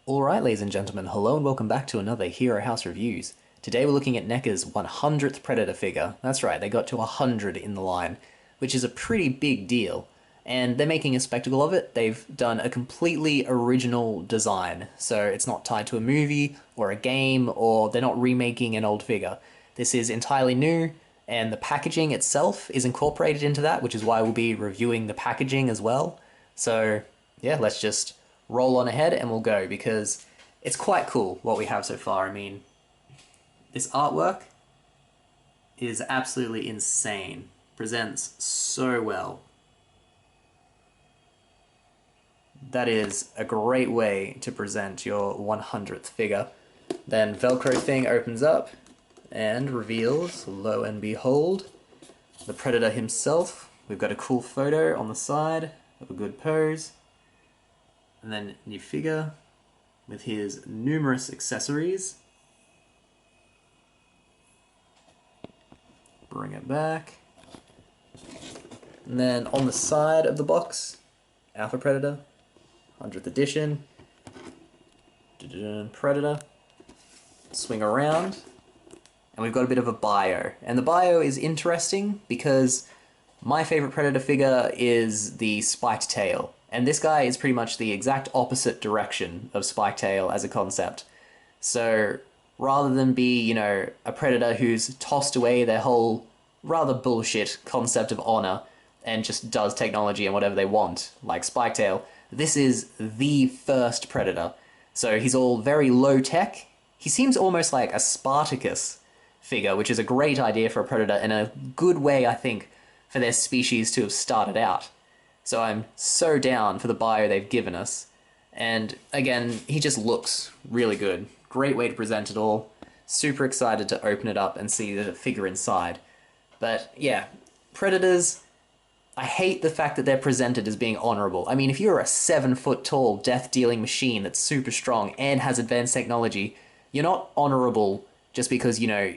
Alright ladies and gentlemen, hello and welcome back to another Hero House Reviews. Today we're looking at Neca's 100th Predator figure. That's right, they got to 100 in the line, which is a pretty big deal. And they're making a spectacle of it. They've done a completely original design, so it's not tied to a movie or a game, or they're not remaking an old figure. This is entirely new, and the packaging itself is incorporated into that, which is why we'll be reviewing the packaging as well. So yeah, let's just roll on ahead and we'll go, because it's quite cool what we have so far. I mean, this artwork is absolutely insane. Presents so well. That is a great way to present your 100th figure. Then Velcro thing opens up and reveals, lo and behold, the Predator himself. We've got a cool photo on the side of a good pose. And then new figure with his numerous accessories. Bring it back. And then on the side of the box, Alpha Predator, 100th edition, Predator. Swing around, and we've got a bit of a bio. And the bio is interesting because my favorite Predator figure is the spiked tail. And this guy is pretty much the exact opposite direction of spiked tail as a concept. So rather than be, you know, a Predator who's tossed away their whole rather bullshit concept of honor and just does technology and whatever they want, like spiked tail, this is the first Predator. So he's all very low tech. He seems almost like a Spartacus figure, which is a great idea for a Predator and a good way, I think, for their species to have started out. So I'm so down for the bio they've given us. And again, he just looks really good. Great way to present it all. Super excited to open it up and see the figure inside. But yeah, Predators, I hate the fact that they're presented as being honorable. I mean, if you're a 7-foot tall death-dealing machine that's super strong and has advanced technology, you're not honorable just because, you know,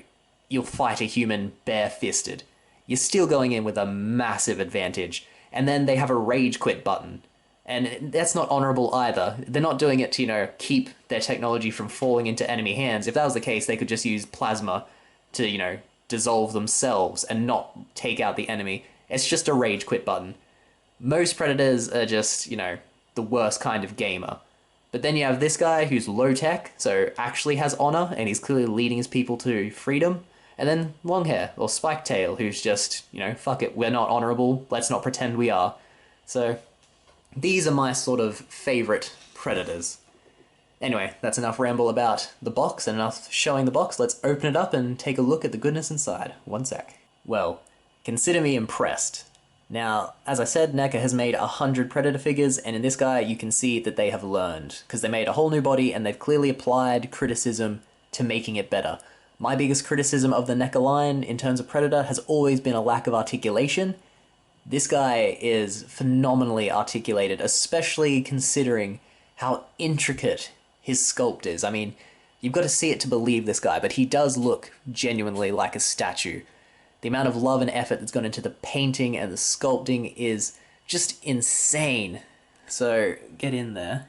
you'll fight a human bare-fisted. You're still going in with a massive advantage. And then they have a rage quit button. And that's not honorable either. They're not doing it to, you know, keep their technology from falling into enemy hands. If that was the case, they could just use plasma to, you know, dissolve themselves and not take out the enemy. It's just a rage quit button. Most Predators are just, you know, the worst kind of gamer. But then you have this guy who's low tech, so actually has honor, and he's clearly leading his people to freedom. And then Longhair, or Spike Tail, who's just, you know, fuck it, we're not honorable, let's not pretend we are. So, these are my sort of favorite Predators. Anyway, that's enough ramble about the box and enough showing the box. Let's open it up and take a look at the goodness inside. One sec. Well, consider me impressed. Now, as I said, Neca has made 100 Predator figures, and in this guy you can see that they have learned, because they made a whole new body and they've clearly applied criticism to making it better. My biggest criticism of the Neca line in terms of Predator has always been a lack of articulation. This guy is phenomenally articulated, especially considering how intricate his sculpt is. I mean, you've got to see it to believe this guy, but he does look genuinely like a statue. The amount of love and effort that's gone into the painting and the sculpting is just insane. So, get in there.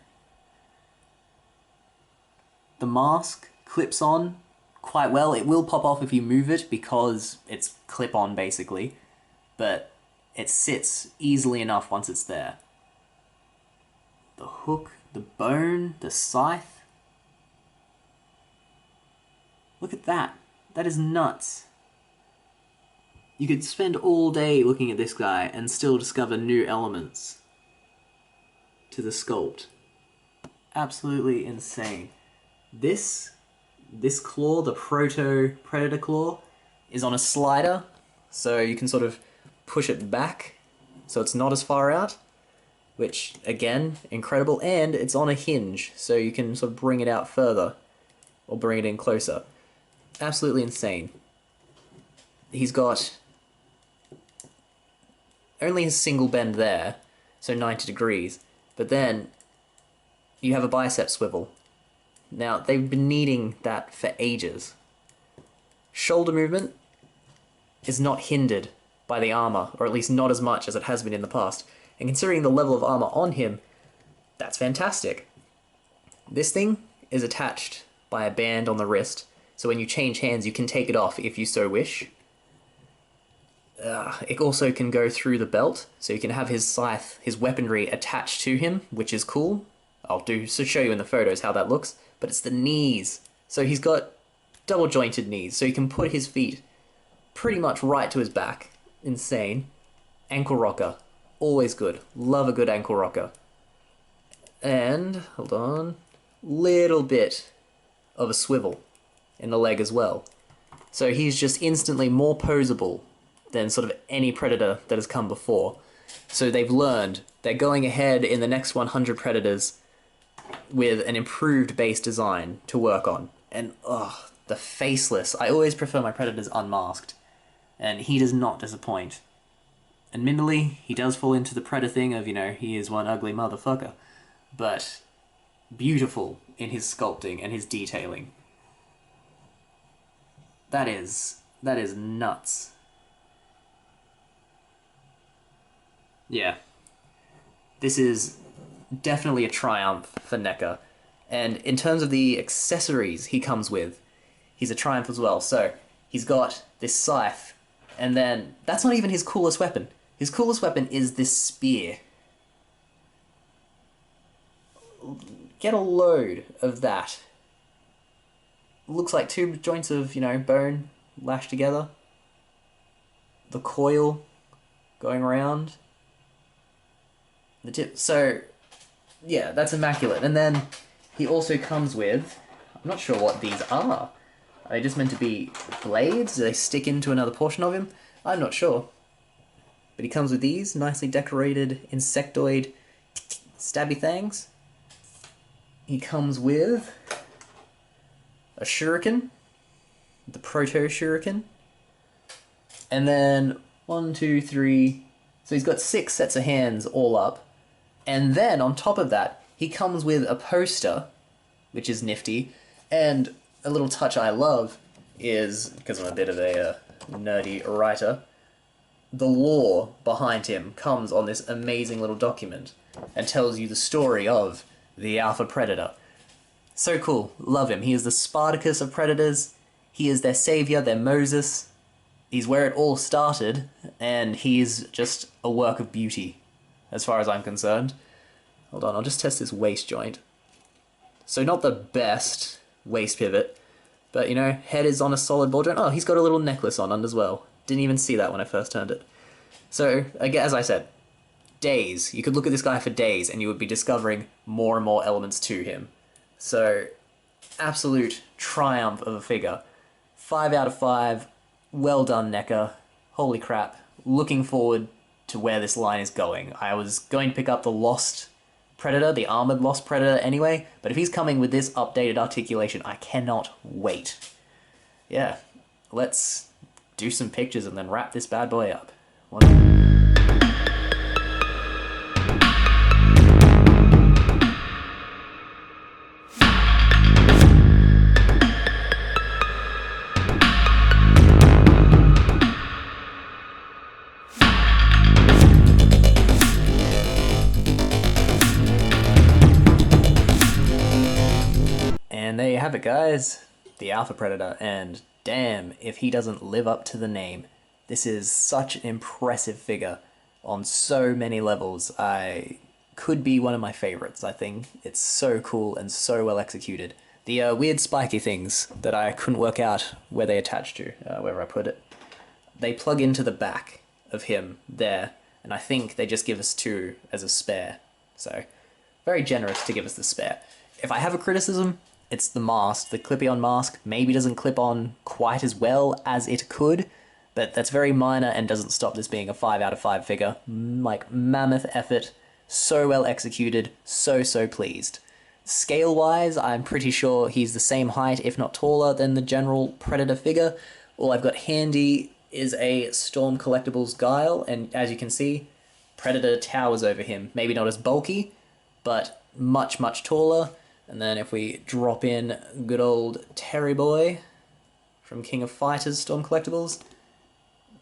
The mask clips on quite well. It will pop off if you move it because it's clip-on basically, but it sits easily enough once it's there. The hook, the bone, the scythe. Look at that. That is nuts. You could spend all day looking at this guy and still discover new elements to the sculpt. Absolutely insane. This claw, the Proto-Predator claw, is on a slider, so you can sort of push it back so it's not as far out, which, again, incredible, and it's on a hinge, so you can sort of bring it out further, or bring it in closer. Absolutely insane. He's got only a single bend there, so 90 degrees, but then you have a bicep swivel. Now, they've been needing that for ages. Shoulder movement is not hindered by the armor, or at least not as much as it has been in the past. And considering the level of armor on him, that's fantastic. This thing is attached by a band on the wrist, so when you change hands you can take it off if you so wish. It also can go through the belt, so you can have his scythe, his weaponry attached to him, which is cool. I'll show you in the photos how that looks, but it's the knees. So he's got double jointed knees, so you can put his feet pretty much right to his back. Insane. Ankle rocker, always good. Love a good ankle rocker. And, hold on, little bit of a swivel in the leg as well. So he's just instantly more posable than sort of any Predator that has come before. So they've learned, they're going ahead in the next 100 Predators with an improved base design to work on. And, the faceless. I always prefer my Predators unmasked, and he does not disappoint. Admittedly, he does fall into the Predator thing of, he is one ugly motherfucker. But beautiful in his sculpting and his detailing. That is nuts. Yeah. This is definitely a triumph for Neca. And in terms of the accessories he comes with, he's a triumph as well. So, he's got this scythe, and then that's not even his coolest weapon. His coolest weapon is this spear. Get a load of that. Looks like two joints of, bone lashed together. The coil going around. The tip. So, yeah, that's immaculate. And then he also comes with, I'm not sure what these are. Are they just meant to be blades? Do they stick into another portion of him? I'm not sure. But he comes with these nicely decorated insectoid stabby things. He comes with a shuriken, the proto shuriken, and then 1, 2, 3. So he's got 6 sets of hands all up, and then on top of that, he comes with a poster, which is nifty, and a little touch I love is, because I'm a bit of a nerdy writer, the lore behind him comes on this amazing little document and tells you the story of the Alpha Predator. So cool. Love him. He is the Spartacus of Predators. He is their savior, their Moses. He's where it all started, and he's just a work of beauty, as far as I'm concerned. Hold on, I'll just test this waist joint. So not the best waist pivot, but, head is on a solid ball joint. Oh, he's got a little necklace on as well. Didn't even see that when I first turned it. So, again, as I said, days. You could look at this guy for days, and you would be discovering more and more elements to him. So, absolute triumph of a figure. 5 out of 5. Well done, Neca. Holy crap. Looking forward to where this line is going. I was going to pick up the Lost Predator, the armored Lost Predator anyway, but if he's coming with this updated articulation, I cannot wait. Yeah, let's do some pictures and then wrap this bad boy up. And there you have it, guys. The Alpha Predator, and damn if he doesn't live up to the name. This is such an impressive figure on so many levels. I could be one of my favorites, I think. It's so cool and so well executed. The weird spiky things that I couldn't work out where they attach to, wherever I put it, they plug into the back of him there, and I think they just give us 2 as a spare. So, very generous to give us the spare. If I have a criticism, it's the mask. The clip-on mask maybe doesn't clip on quite as well as it could, but that's very minor and doesn't stop this being a 5 out of 5 figure. Like, mammoth effort, so well executed, so pleased. Scale-wise, I'm pretty sure he's the same height, if not taller, than the general Predator figure. All I've got handy is a Storm Collectibles Guile, and as you can see, Predator towers over him. Maybe not as bulky, but much taller. And then if we drop in good old Terry Boy from King of Fighters Storm Collectibles,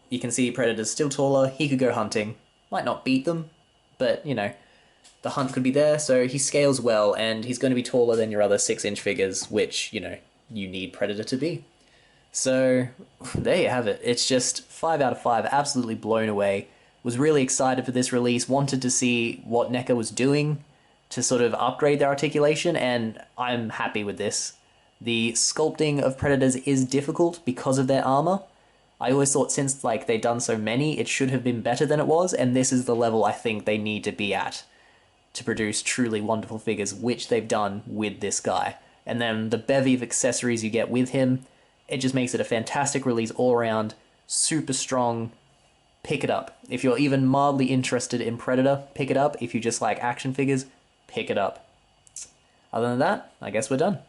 you can see Predator's still taller, he could go hunting. Might not beat them, but, The hunt could be there, so he scales well, and he's going to be taller than your other 6-inch figures, which, you know, you need Predator to be. So, there you have it. It's just 5 out of 5, absolutely blown away. Was really excited for this release, wanted to see what Neca was doing to sort of upgrade their articulation, and I'm happy with this. The sculpting of Predators is difficult because of their armor. I always thought since like they'd done so many, it should have been better than it was, and this is the level I think they need to be at to produce truly wonderful figures, which they've done with this guy. And then the bevy of accessories you get with him, it just makes it a fantastic release all around, super strong. Pick it up. If you're even mildly interested in Predator, pick it up. If you just like action figures, pick it up. Other than that, I guess we're done.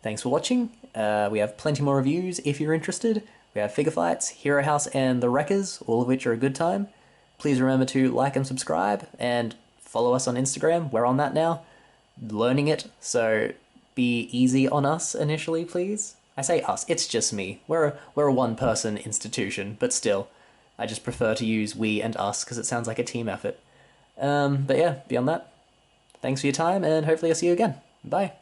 Thanks for watching. We have plenty more reviews if you're interested. We have Figure Fights, Hero House, and The Wreckers, all of which are a good time. Please remember to like and subscribe, and follow us on Instagram. We're on that now. Learning it, so be easy on us initially, please. I say us, it's just me. We're a one-person institution, but still. I just prefer to use we and us because it sounds like a team effort. But yeah, beyond that, thanks for your time, and hopefully I'll see you again. Bye.